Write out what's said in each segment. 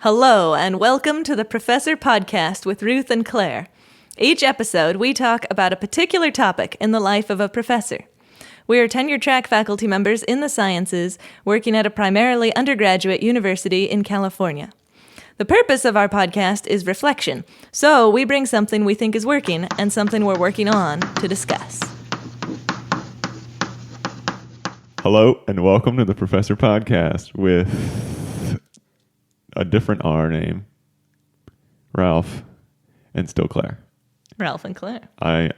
Hello, and welcome to the Professor Podcast with Ruth and Claire. Each episode, we talk about a particular topic in the life of a professor. We are tenure-track faculty members in the sciences, working at a primarily undergraduate university in California. The purpose of our podcast is reflection, so we bring something we think is working and something we're working on to discuss. Hello, and welcome to the Professor Podcast with a different R name, Ralph, and still Claire. Ralph and Claire. I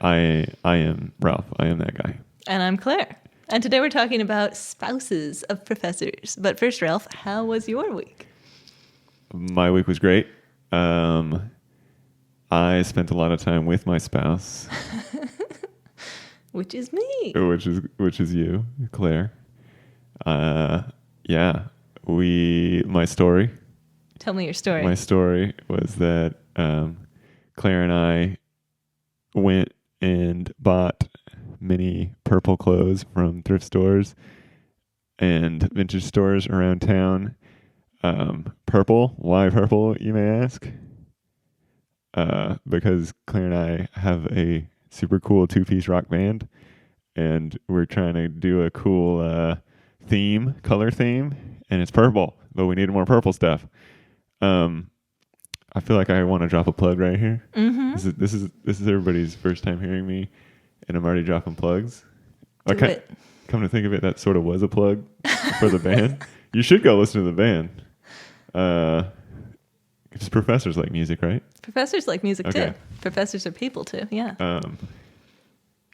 am Ralph. I am that guy. And I'm Claire. And today we're talking about spouses of professors. But first, Ralph, how was your week? My week was great. I spent a lot of time with my spouse, which is me. which is you, Claire. My story. Tell me your story. My story was that Claire and I went and bought many purple clothes from thrift stores and vintage stores around town. Purple? Why purple, you may ask? Because Claire and I have a super cool two-piece rock band, and we're trying to do a cool color theme, and it's purple, but we need more purple stuff. I feel like I want to drop a plug right here. Mm-hmm. This is everybody's first time hearing me, and I'm already dropping plugs. Do it. Come to think of it, that sort of was a plug for the band. You should go listen to the band. Because professors like music, right? Professors like music too. Professors are people too. Yeah.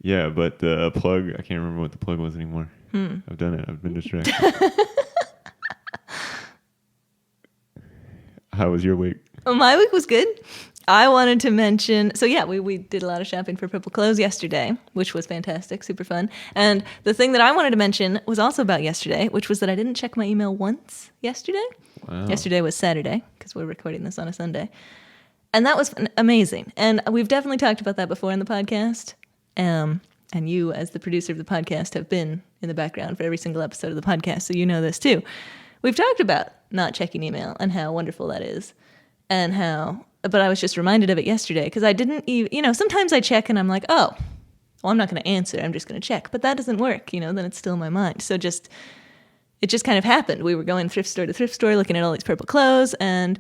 Yeah, but the plug, I can't remember what the plug was anymore. I've done it. I've been distracted. How was your week? Well, my week was good. I wanted to mention, we did a lot of shopping for purple clothes yesterday, which was fantastic, super fun. And the thing that I wanted to mention was also about yesterday, which was that I didn't check my email once yesterday. Wow. Yesterday was Saturday, because we're recording this on a Sunday. And that was amazing. And we've definitely talked about that before in the podcast. And you, as the producer of the podcast, have been in the background for every single episode of the podcast, so you know this too. We've talked about not checking email and how wonderful that is. But I was just reminded of it yesterday because I didn't even, sometimes I check and I'm like, oh, well, I'm not going to answer. I'm just going to check. But that doesn't work, then it's still in my mind. So it just kind of happened. We were going thrift store to thrift store looking at all these purple clothes and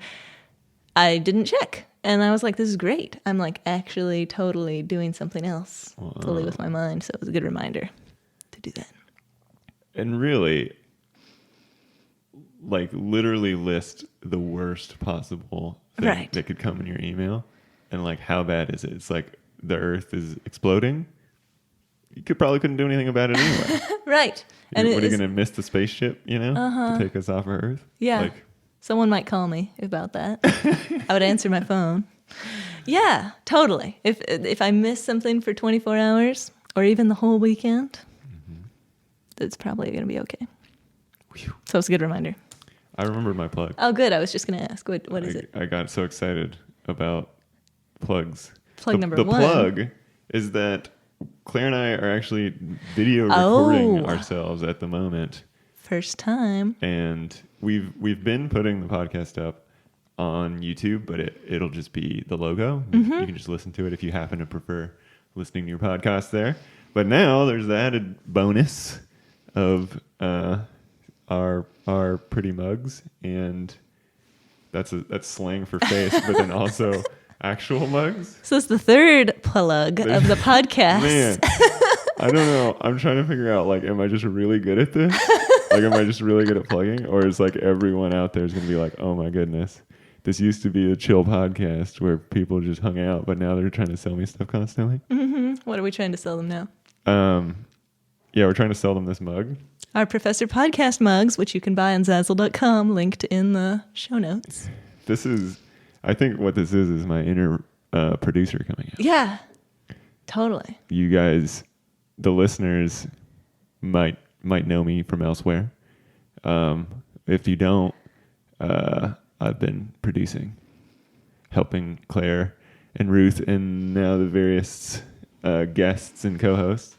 I didn't check. And I was like, this is great. I'm like actually totally doing something else fully with my mind. So it was a good reminder to do that. And really, like literally list the worst possible thing that could come in your email. And like, how bad is it? It's like the earth is exploding. You couldn't do anything about it anyway. Right. What are you going to miss the spaceship, to take us off of Earth? Yeah. Someone might call me about that. I would answer my phone. Yeah, totally. If I miss something for 24 hours or even the whole weekend, it's probably going to be okay. Whew. So it's a good reminder. I remembered my plug. Oh, good. I was just going to ask, what is it? I got so excited about plugs. Number the one. The plug is that Claire and I are actually video recording ourselves at the moment. First time. And we've been putting the podcast up on YouTube, but it'll just be the logo. Mm-hmm. You can just listen to it if you happen to prefer listening to your podcast there. But now there's the added bonus of our pretty mugs, and that's slang for face, but then also actual mugs. So it's the third plug of the podcast. Man, I don't know. I'm trying to figure out, like, am I just really good at this? Like, am I just really good at plugging? Or is, like, everyone out there is going to be like, oh, my goodness. This used to be a chill podcast where people just hung out, but now they're trying to sell me stuff constantly. Mm-hmm. What are we trying to sell them now? We're trying to sell them this mug. Our Professor Podcast mugs, which you can buy on Zazzle.com, linked in the show notes. I think what this is my inner producer coming out. Yeah, totally. You guys, the listeners, might know me from elsewhere. If you don't, I've been producing, helping Claire and Ruth and now the various guests and co-hosts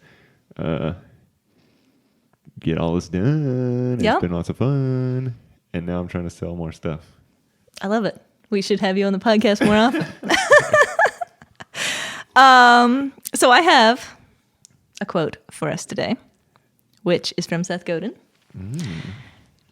get all this done. Yep. It's been lots of fun. And now I'm trying to sell more stuff. I love it. We should have you on the podcast more often. So I have a quote for us today, which is from Seth Godin.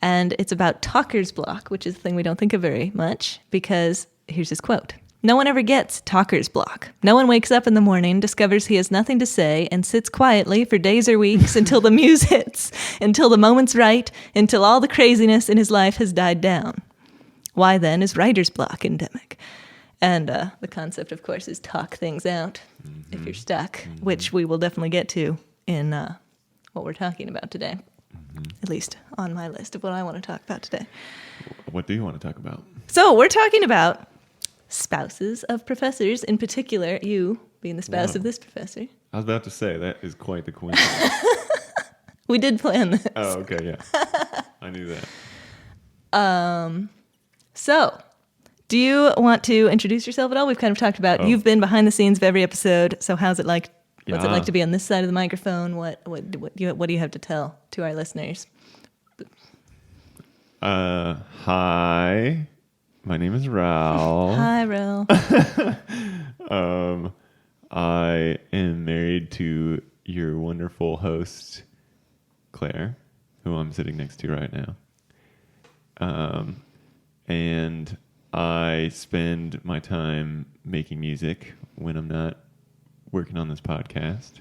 And it's about talker's block, which is a thing we don't think of very much, because here's his quote. No one ever gets talker's block. No one wakes up in the morning, discovers he has nothing to say, and sits quietly for days or weeks until the muse hits, until the moment's right, until all the craziness in his life has died down. Why then is writer's block endemic? And the concept, of course, is talk things out if you're stuck, which we will definitely get to in what we're talking about today, at least on my list of what I want to talk about today. What do you want to talk about? So we're talking about spouses of professors, in particular, you being the spouse of this professor. I was about to say, that is quite the coincidence. We did plan this. Oh, okay, yeah. I knew that. So, do you want to introduce yourself at all? We've kind of talked about you've been behind the scenes of every episode. So, how's it like? What's it like to be on this side of the microphone? What do you have to tell to our listeners? Hi. My name is Raul. Hi, Raul. I am married to your wonderful host, Claire, who I'm sitting next to right now. And I spend my time making music when I'm not working on this podcast.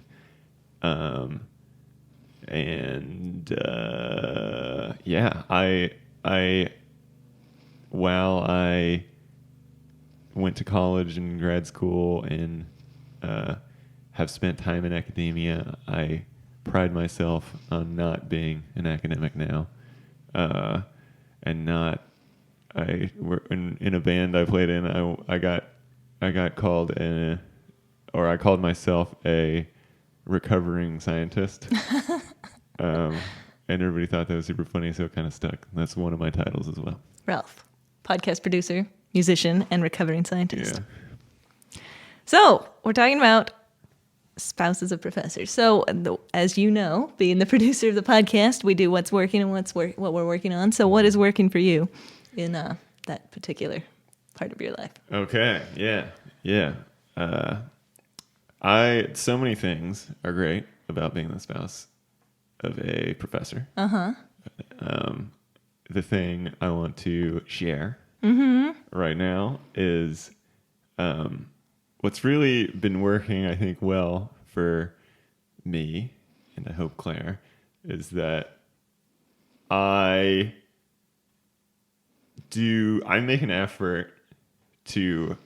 While I went to college and grad school and have spent time in academia, I pride myself on not being an academic now, and not. In a band I played in, I got called I called myself a recovering scientist. And everybody thought that was super funny, so it kind of stuck. That's one of my titles as well. Ralph, podcast producer, musician, and recovering scientist. Yeah. So, we're talking about spouses of professors. So, as you know, being the producer of the podcast, we do what's working and what we're working on. So, what is working for you in that particular part of your life? Okay. Yeah. So many things are great about being the spouse of a professor. The thing I want to share right now is what's really been working, I think, well for me, and I hope Claire, is that I make an effort to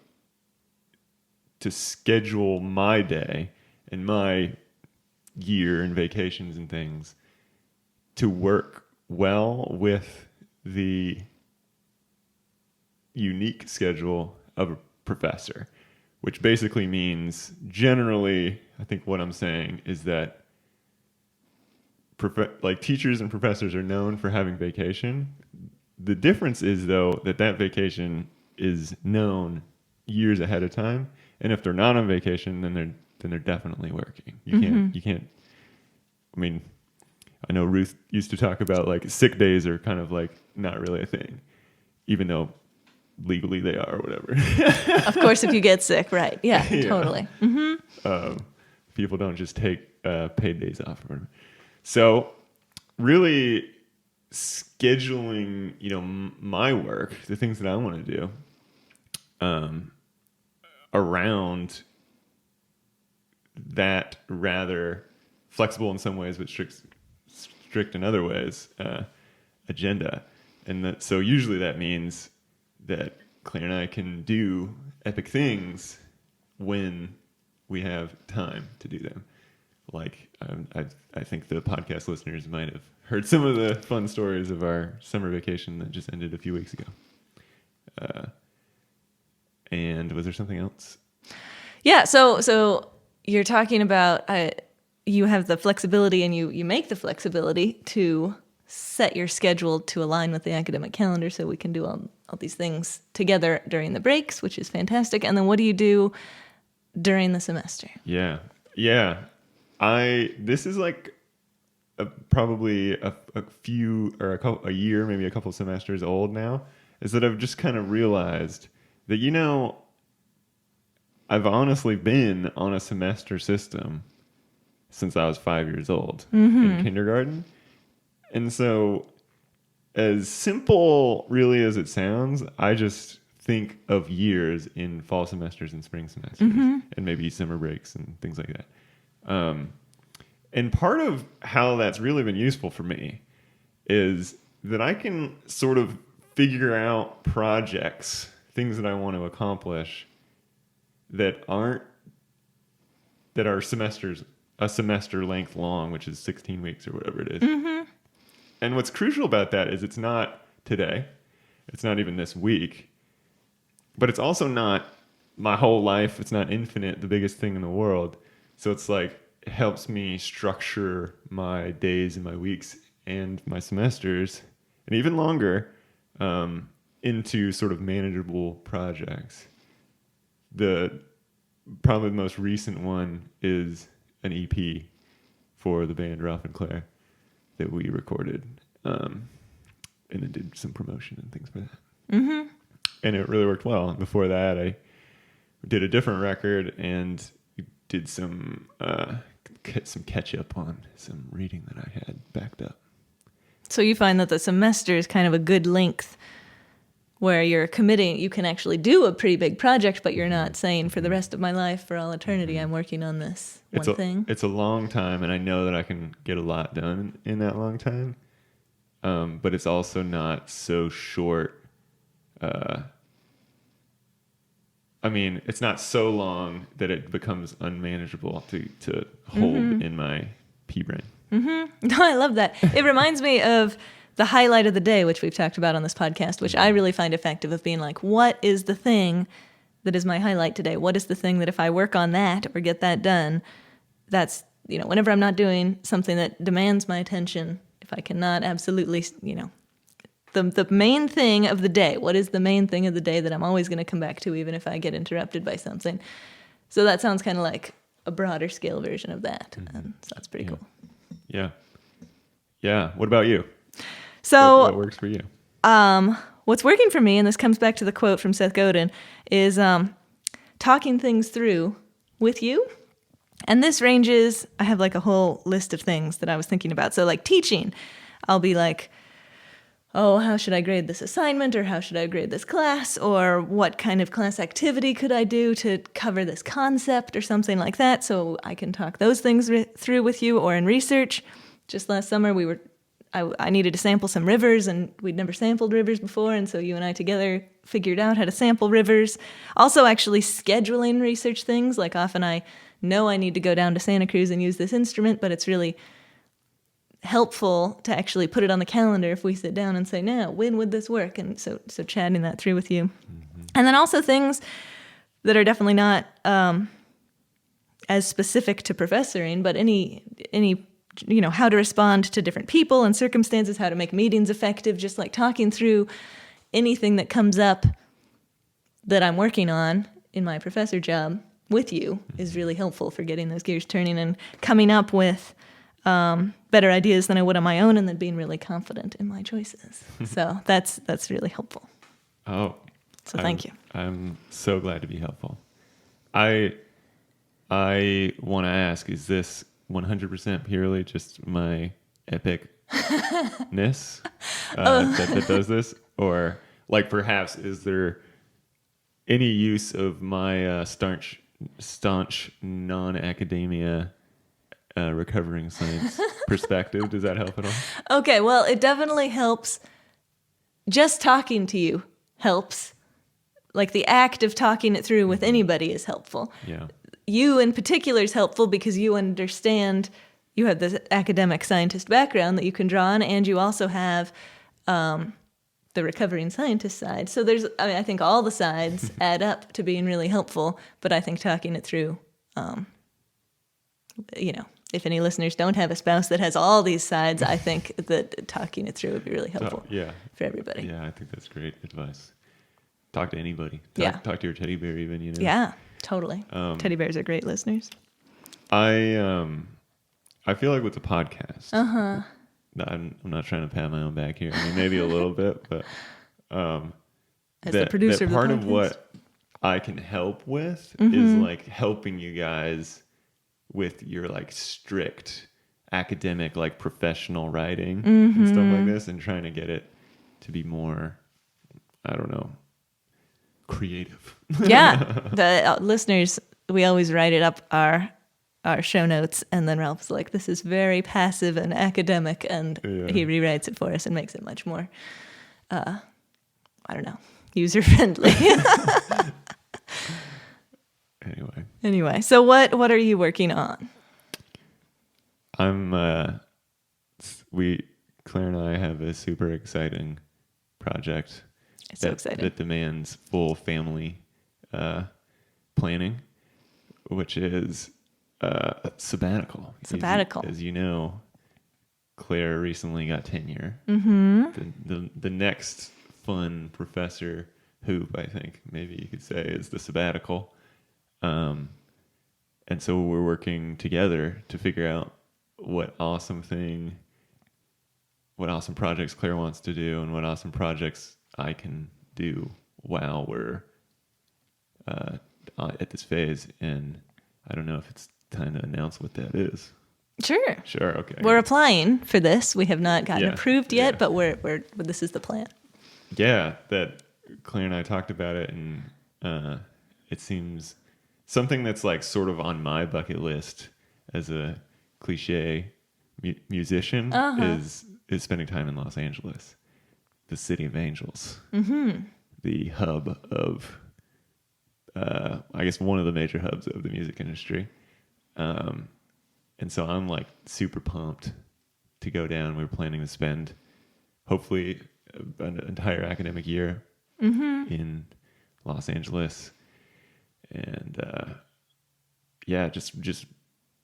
schedule my day and my year and vacations and things to work well with the unique schedule of a professor, which basically means generally, I think what I'm saying is that teachers and professors are known for having vacation. The difference is, though, that vacation is known years ahead of time, and if they're not on vacation, then they're definitely working. You can't. I mean, I know Ruth used to talk about like sick days are kind of like not really a thing, even though legally they are or whatever. Of course, if you get sick, right? Yeah, totally. People don't just take paid days off or whatever. So, really scheduling, my work, the things that I want to do, around that rather flexible in some ways, but strict in other ways, agenda. And so usually that means that Claire and I can do epic things when we have time to do them. Like, I think the podcast listeners might have heard some of the fun stories of our summer vacation that just ended a few weeks ago. And was there something else? Yeah, so you're talking about you have the flexibility, and you make the flexibility to set your schedule to align with the academic calendar, so we can do all these things together during the breaks, which is fantastic. And then what do you do during the semester? Yeah. This is like probably a year, maybe a couple semesters old now, is that I've just kind of realized that, I've honestly been on a semester system since I was 5 years old in kindergarten. And so, as simple really as it sounds, I just think of years in fall semesters and spring semesters and maybe summer breaks and things like that. And part of how that's really been useful for me is that I can sort of figure out projects, things that I want to accomplish that are a semester length long, which is 16 weeks or whatever it is. And what's crucial about that is it's not today. It's not even this week. But it's also not my whole life. It's not infinite, the biggest thing in the world. So it's like, it helps me structure my days and my weeks and my semesters, and even longer, into sort of manageable projects. Probably the most recent one is an EP for the band Ralph and Claire that we recorded, and then did some promotion and things for that. And it really worked well. Before that, I did a different record and did some catch up on some reading that I had backed up. So you find that the semester is kind of a good length where you're committing, you can actually do a pretty big project, but you're not saying for the rest of my life, for all eternity, I'm working on this one thing. It's a long time, and I know that I can get a lot done in that long time. But it's also not so short. It's not so long that it becomes unmanageable to hold in my pea brain. No, I love that. It reminds me of the highlight of the day, which we've talked about on this podcast, which I really find effective, of being like, what is the thing that is my highlight today? What is the thing that if I work on that or get that done, that's, whenever I'm not doing something that demands my attention, if I cannot absolutely, the main thing of the day, what is the main thing of the day that I'm always going to come back to, even if I get interrupted by something? So that sounds kind of like a broader scale version of that. And so that's pretty cool. Yeah. What about you? So what works for you? What's working for me, and this comes back to the quote from Seth Godin, is talking things through with you. And this ranges, I have like a whole list of things that I was thinking about. So like teaching, I'll be like, oh, how should I grade this assignment, or how should I grade this class, or what kind of class activity could I do to cover this concept or something like that, so I can talk those things through with you. Or in research, just last summer I needed to sample some rivers, and we'd never sampled rivers before, and so you and I together figured out how to sample rivers. Also actually scheduling research things, like often I know I need to go down to Santa Cruz and use this instrument, but it's really helpful to actually put it on the calendar if we sit down and say, now, when would this work? And so chatting that through with you. And then also things that are definitely not as specific to professoring, but any how to respond to different people and circumstances, how to make meetings effective, just like talking through anything that comes up that I'm working on in my professor job with you is really helpful for getting those gears turning and coming up with better ideas than I would on my own, and then being really confident in my choices. So that's really helpful. Oh, so thank you. I'm so glad to be helpful. I want to ask, is this 100% purely just my epicness that does this, or like perhaps is there any use of my staunch non-academia recovering science perspective? Does that help at all? Okay, well, it definitely helps. Just talking to you helps. Like the act of talking it through with anybody is helpful. Yeah. You in particular is helpful because you understand, you have this academic scientist background that you can draw on, and you also have the recovering scientist side. So I think all the sides add up to being really helpful, but I think talking it through, if any listeners don't have a spouse that has all these sides, I think that talking it through would be really helpful for everybody. Yeah, I think that's great advice. Talk to anybody. Talk to your teddy bear even, Yeah, totally. Teddy bears are great listeners. I feel like with the podcast, I'm not trying to pat my own back here. I mean, maybe a little bit, but as the producer of the podcast. Part of what I can help with is like helping you guys with your like strict academic, like professional writing and stuff like this, and trying to get it to be more, I don't know, creative. Yeah, the listeners, we always write it up our show notes, and then Ralph's like, "This is very passive and academic," and he rewrites it for us and makes it much more, I don't know, user friendly. Anyway, so what are you working on? Claire and I have a super exciting project. It's so exciting. That demands full family planning, which is sabbatical. Sabbatical. As you know, Claire recently got tenure. The next fun professor hoop, I think maybe you could say, is the sabbatical. And so we're working together to figure out what awesome projects Claire wants to do and what awesome projects I can do while we're at this phase. And I don't know if it's time to announce what that is. Sure. Okay. We're applying for this. We have not gotten approved yet, but we're this is the plan. Yeah, that Claire and I talked about it, and it seems something that's like sort of on my bucket list as a cliche musician is spending time in Los Angeles, the city of angels, the hub of, I guess, one of the major hubs of the music industry. And so I'm like super pumped to go down. We're planning to spend hopefully an entire academic year in Los Angeles. And just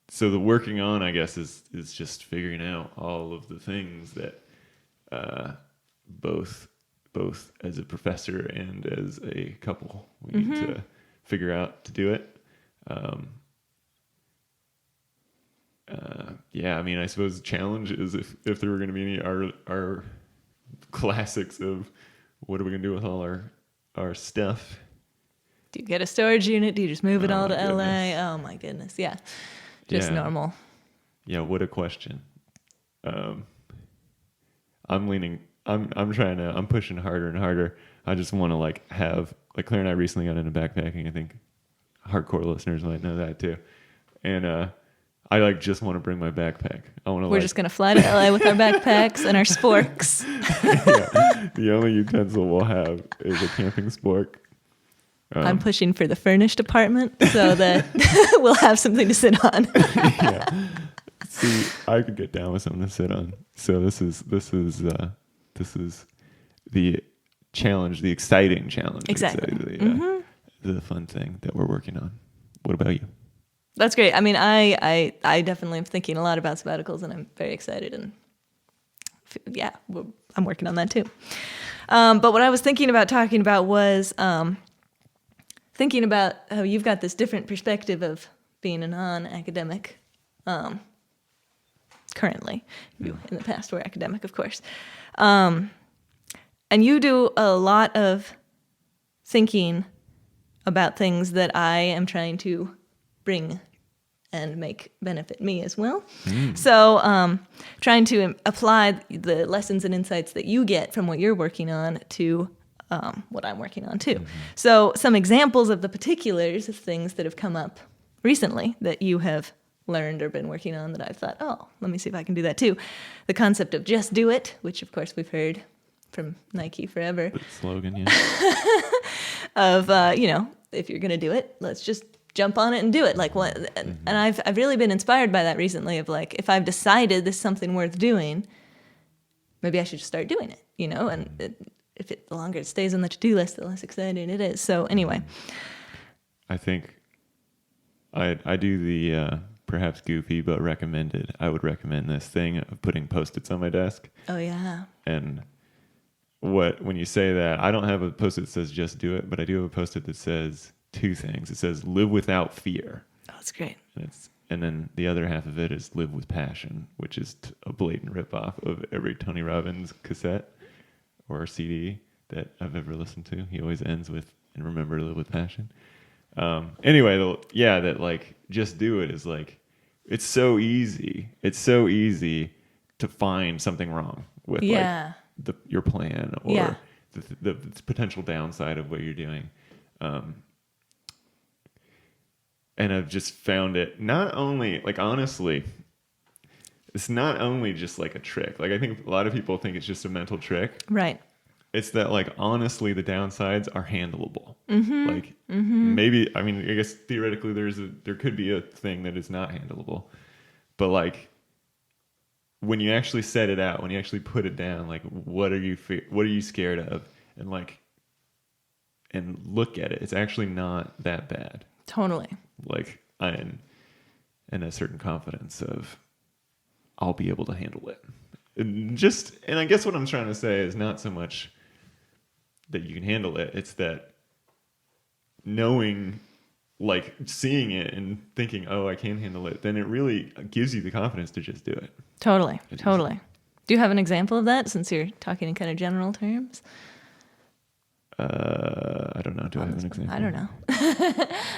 so the working on, I guess, is just figuring out all of the things that both as a professor and as a couple we need to figure out to do it. I mean, I suppose the challenge is if there were going to be any our classics of what are we going to do with all our stuff. Do you get a storage unit? Do you just move it all to LA? Goodness. Oh my goodness, yeah. Just normal. Yeah, what a question. I'm pushing harder and harder. I just want to have Claire and I recently got into backpacking. I think hardcore listeners might know that too. And I just want to bring my backpack. We're just going to fly to LA with our backpacks and our sporks. Yeah, the only utensil we'll have is a camping spork. I'm pushing for the furnished apartment so that we'll have something to sit on. Yeah. See, I could get down with something to sit on. So this is the challenge, the exciting challenge. Exactly. The fun thing that we're working on. What about you? That's great. I mean, I definitely am thinking a lot about sabbaticals, and I'm very excited. And yeah, I'm working on that too. But what I was thinking about talking about was thinking about how you've got this different perspective of being a non-academic currently. You in the past were academic, of course. And you do a lot of thinking about things that I am trying to bring and make benefit me as well. So trying to apply the lessons and insights that you get from what you're working on to what I'm working on too. So some examples of the particulars of things that have come up recently that you have learned or been working on that I've thought, oh, let me see if I can do that too. The concept of just do it, which of course we've heard from Nike forever. The slogan, yeah. Of, if you're going to do it, let's just jump on it and do it. And I've really been inspired by that recently of if I've decided this is something worth doing, maybe I should just start doing it, and the longer it stays on the to-do list, the less exciting it is. So anyway. I think I do the perhaps goofy but recommended. I would recommend this thing of putting Post-its on my desk. Oh, yeah. And when you say that, I don't have a Post-it that says just do it, but I do have a Post-it that says two things. It says live without fear. Oh, that's great. And then the other half of it is live with passion, which is a blatant ripoff of every Tony Robbins cassette or CD that I've ever listened to. He always ends with, and remember to live with passion. Anyway, that like, just do it is like, it's so easy. It's so easy to find something wrong with like your plan or the potential downside of what you're doing. And I've just found it not only like, honestly, it's not only just like a trick. Like I think a lot of people think it's just a mental trick. Right. It's that like, honestly, the downsides are handleable. Like maybe, I mean, I guess theoretically there could be a thing that is not handleable, but like when you actually set it out, when you actually put it down, like what are you scared of? And like, and look at it. It's actually not that bad. Totally. Like I'm in a certain confidence of I'll be able to handle it. And I guess what I'm trying to say is not so much that you can handle it. It's that knowing, like seeing it and thinking, oh, I can handle it. Then it really gives you the confidence to just do it. Totally. Totally. Do you have an example of that since you're talking in kind of general terms? I don't know. Do I have an example? I don't know.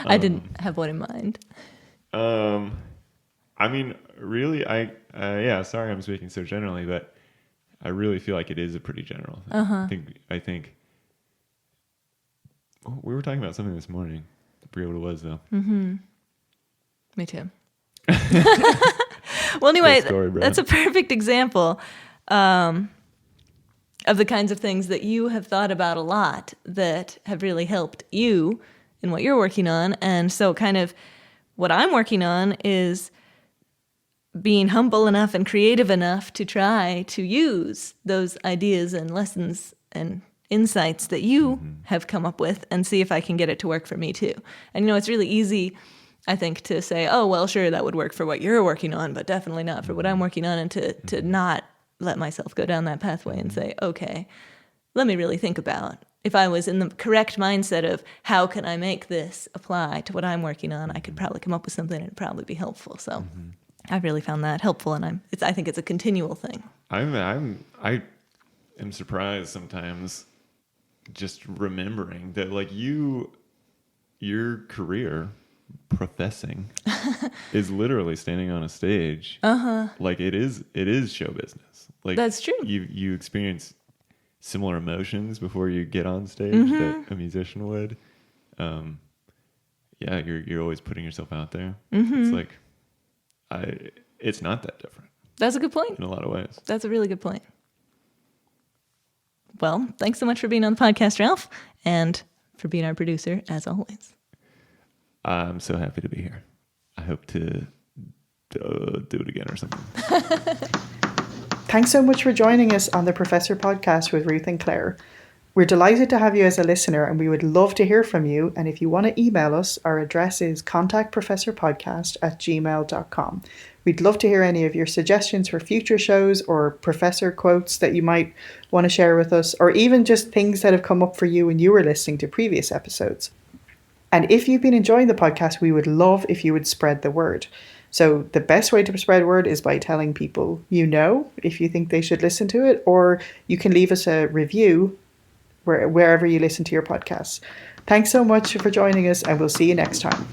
I didn't have one in mind. I mean, really, sorry I'm speaking so generally, but I really feel like it is a pretty general thing. I think we were talking about something this morning. I forget what it was, though. Mm-hmm. Me too. Well, anyway, that's a perfect example of the kinds of things that you have thought about a lot that have really helped you in what you're working on. And so kind of what I'm working on is being humble enough and creative enough to try to use those ideas and lessons and insights that you have come up with and see if I can get it to work for me too. And, it's really easy, I think, to say, oh, well, sure, that would work for what you're working on, but definitely not for what I'm working on, and to not let myself go down that pathway and say, okay, let me really think about if I was in the correct mindset of how can I make this apply to what I'm working on, I could probably come up with something and it'd probably be helpful. So I've really found that helpful, and I think it's a continual thing. I am surprised sometimes just remembering that like your career professing is literally standing on a stage. Like it is show business. Like that's true. You experience similar emotions before you get on stage that a musician would. You're always putting yourself out there. It's like it's not that different. That's a good point. In a lot of ways. That's a really good point. Well, thanks so much for being on the podcast, Ralph, and for being our producer, as always. I'm so happy to be here. I hope to do it again or something. Thanks so much for joining us on the Professor Podcast with Ruth and Claire. We're delighted to have you as a listener, and we would love to hear from you. And if you want to email us, our address is contactprofessorpodcast@gmail.com. We'd love to hear any of your suggestions for future shows or professor quotes that you might want to share with us, or even just things that have come up for you when you were listening to previous episodes. And if you've been enjoying the podcast, we would love if you would spread the word. So the best way to spread word is by telling people if you think they should listen to it, or you can leave us a review wherever you listen to your podcasts. Thanks so much for joining us, and we'll see you next time.